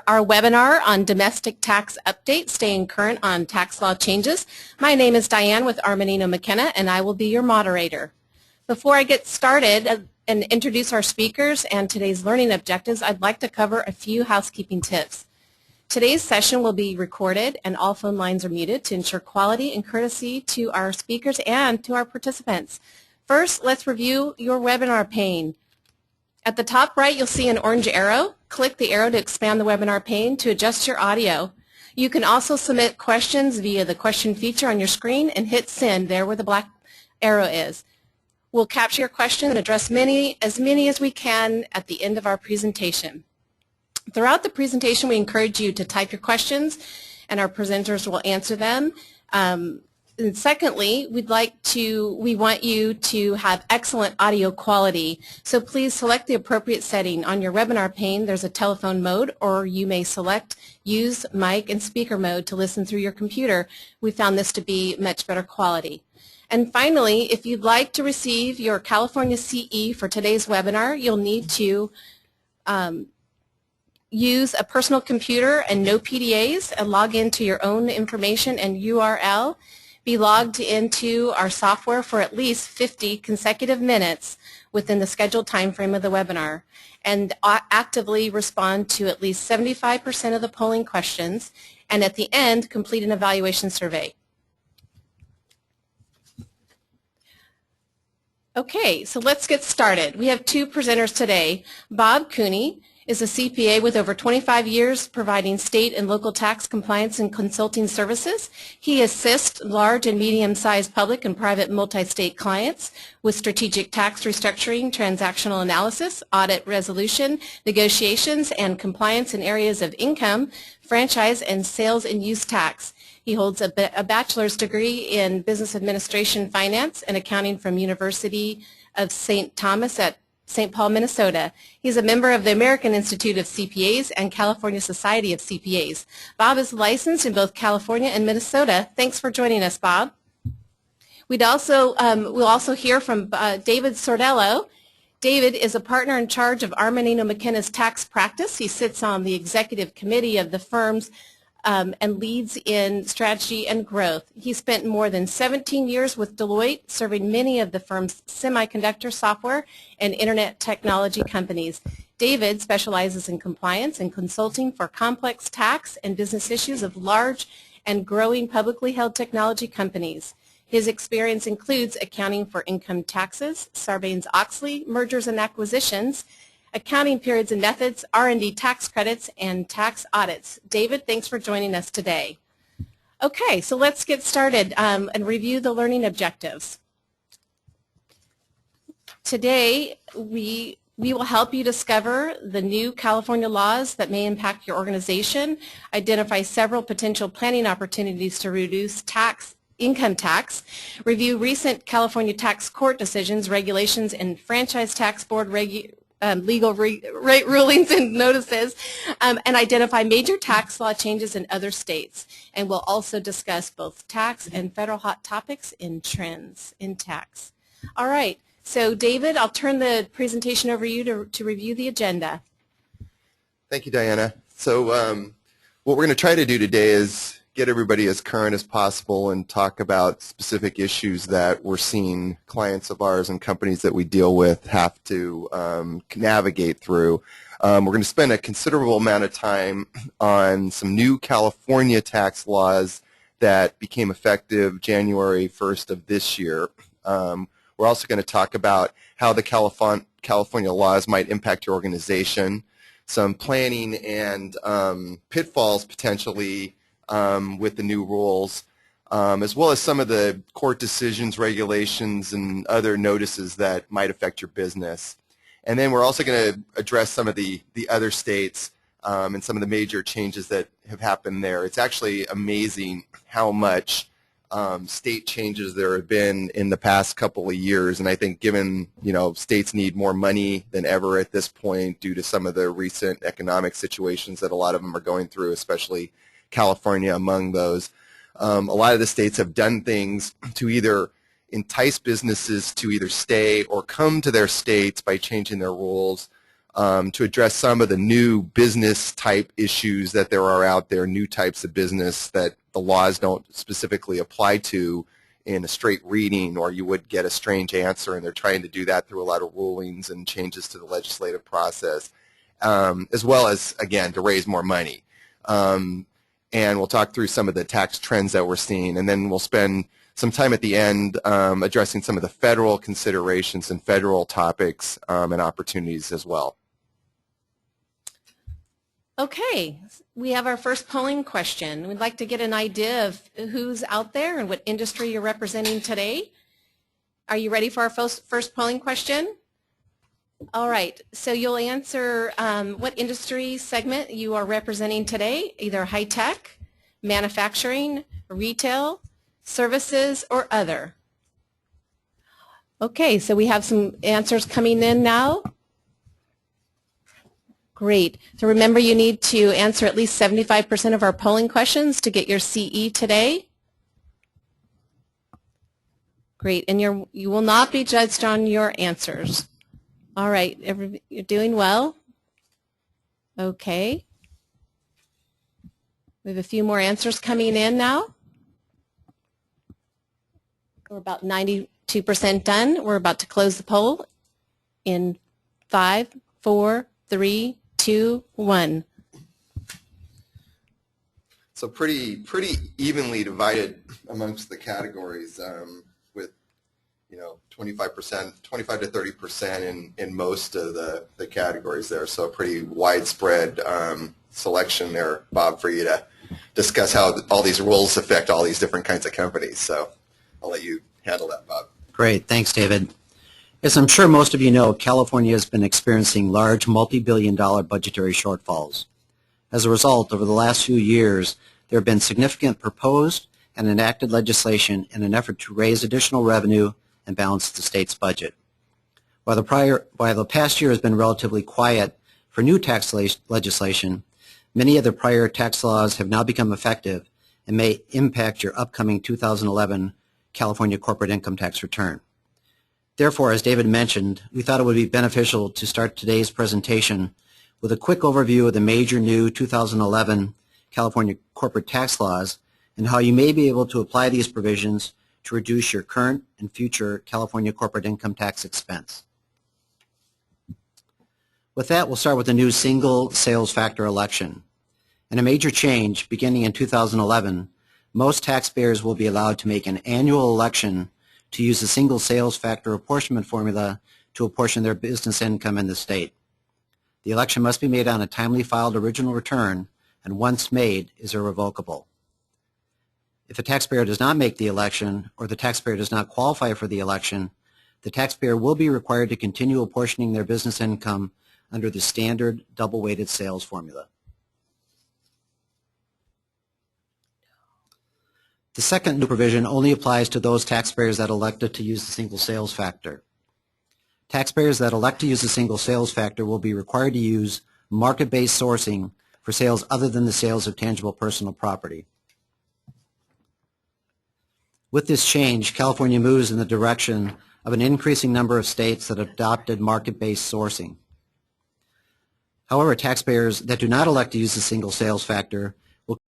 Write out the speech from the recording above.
our webinar on domestic tax update, staying current on tax law changes. My name is Diane with Armanino McKenna, and I will be your moderator. Before I get started and introduce our speakers and today's learning objectives, I'd like to cover a few housekeeping tips. Today's session will be recorded and all phone lines are muted to ensure quality and courtesy to our speakers and to our participants. First, let's review your webinar pane. At the top right, you'll see an orange arrow. Click the arrow to expand the webinar pane to adjust your audio. You can also submit questions via the question feature on your screen and hit send there where the black arrow is. We'll capture your question and address as many as we can at the end of our presentation. Throughout the presentation, we encourage you to type your questions and our presenters will answer them. And secondly, we want you to have excellent audio quality. So please select the appropriate setting. On your webinar pane, there's a telephone mode, or you may select use mic and speaker mode to listen through your computer. We found this to be much better quality. And finally, if you'd like to receive your California CE for today's webinar, you'll need to use a personal computer and no PDAs and log into your own information and URL. Be logged into our software for at least 50 consecutive minutes within the scheduled time frame of the webinar, and actively respond to at least 75% of the polling questions, and at the end, complete an evaluation survey. Okay, so let's get started. We have two presenters today. Bob Cooney is a CPA with over 25 years providing state and local tax compliance and consulting services. He assists large and medium-sized public and private multi-state clients with strategic tax restructuring, transactional analysis, audit resolution, negotiations, and compliance in areas of income, franchise, and sales and use tax. He holds a bachelor's degree in business administration, finance, and accounting from University of St. Thomas at St. Paul, Minnesota. He's a member of the American Institute of CPAs and California Society of CPAs. Bob is licensed in both California and Minnesota. Thanks for joining us, Bob. We'll also hear from David Sordello. David is a partner in charge of Armanino McKenna's tax practice. He sits on the executive committee of the firm's and leads in strategy and growth. He spent more than 17 years with Deloitte, serving many of the firm's semiconductor software and internet technology companies. David specializes in compliance and consulting for complex tax and business issues of large and growing publicly held technology companies. His experience includes accounting for income taxes, Sarbanes-Oxley, mergers and acquisitions, accounting periods and methods, R&D tax credits, and tax audits. David, thanks for joining us today. Okay, so let's get started and review the learning objectives. Today, we will help you discover the new California laws that may impact your organization, identify several potential planning opportunities to reduce income tax, review recent California tax court decisions, regulations, and franchise tax board legal rate rulings and notices, and identify major tax law changes in other states. And we'll also discuss both tax and federal hot topics in trends in tax. All right, so David, I'll turn the presentation over to you to review the agenda. Thank you, Diana. So what we're going to try to do today is get everybody as current as possible and talk about specific issues that we're seeing clients of ours and companies that we deal with have to navigate through. We're going to spend a considerable amount of time on some new California tax laws that became effective January 1st of this year. We're also going to talk about how the California laws might impact your organization, some planning and pitfalls potentially with the new rules, as well as some of the court decisions, regulations, and other notices that might affect your business. And then we're also going to address some of the other states and some of the major changes that have happened there. It's actually amazing how much state changes there have been in the past couple of years, and I think given, states need more money than ever at this point due to some of the recent economic situations that a lot of them are going through, especially California among those. A lot of the states have done things to either entice businesses to either stay or come to their states by changing their rules. to address some of the new business type issues that there are out there, new types of business that the laws don't specifically apply to in a straight reading, or you would get a strange answer, and they're trying to do that through a lot of rulings and changes to the legislative process, as well as, again, to raise more money. And we'll talk through some of the tax trends that we're seeing, and then we'll spend some time at the end addressing some of the federal considerations and federal topics and opportunities as well. Okay, we have our first polling question. We'd like to get an idea of who's out there and what industry you're representing today. Are you ready for our first polling question? All right, so you'll answer what industry segment you are representing today, either high-tech, manufacturing, retail, services, or other. Okay, so we have some answers coming in now. Great. So remember, you need to answer at least 75% of our polling questions to get your CE today. Great, and you will not be judged on your answers. All right, you're doing well. Okay. We have a few more answers coming in now. We're about 92% done. We're about to close the poll in 5, 4, 3, 2, 1. So pretty evenly divided amongst the categories, with 25%, 25 to 30% in most of the categories there. So a pretty widespread selection there, Bob, for you to discuss how all these rules affect all these different kinds of companies. So I'll let you handle that, Bob. Great. Thanks, David. As I'm sure most of you know, California has been experiencing large multi-billion-dollar budgetary shortfalls. As a result, over the last few years, there have been significant proposed and enacted legislation in an effort to raise additional revenue and balance the state's budget. While the past year has been relatively quiet for new tax legislation, many of the prior tax laws have now become effective and may impact your upcoming 2011 California corporate income tax return. Therefore, as David mentioned, we thought it would be beneficial to start today's presentation with a quick overview of the major new 2011 California corporate tax laws and how you may be able to apply these provisions to reduce your current and future California corporate income tax expense. With that, we'll start with the new single sales factor election. In a major change, beginning in 2011, most taxpayers will be allowed to make an annual election to use the single sales factor apportionment formula to apportion their business income in the state. The election must be made on a timely filed original return, and once made, is irrevocable. If a taxpayer does not make the election, or the taxpayer does not qualify for the election, the taxpayer will be required to continue apportioning their business income under the standard double-weighted sales formula. The second new provision only applies to those taxpayers that elected to use the single sales factor. Taxpayers that elect to use the single sales factor will be required to use market-based sourcing for sales other than the sales of tangible personal property. With this change, California moves in the direction of an increasing number of states that adopted market-based sourcing. However, taxpayers that do not elect to use the single sales factor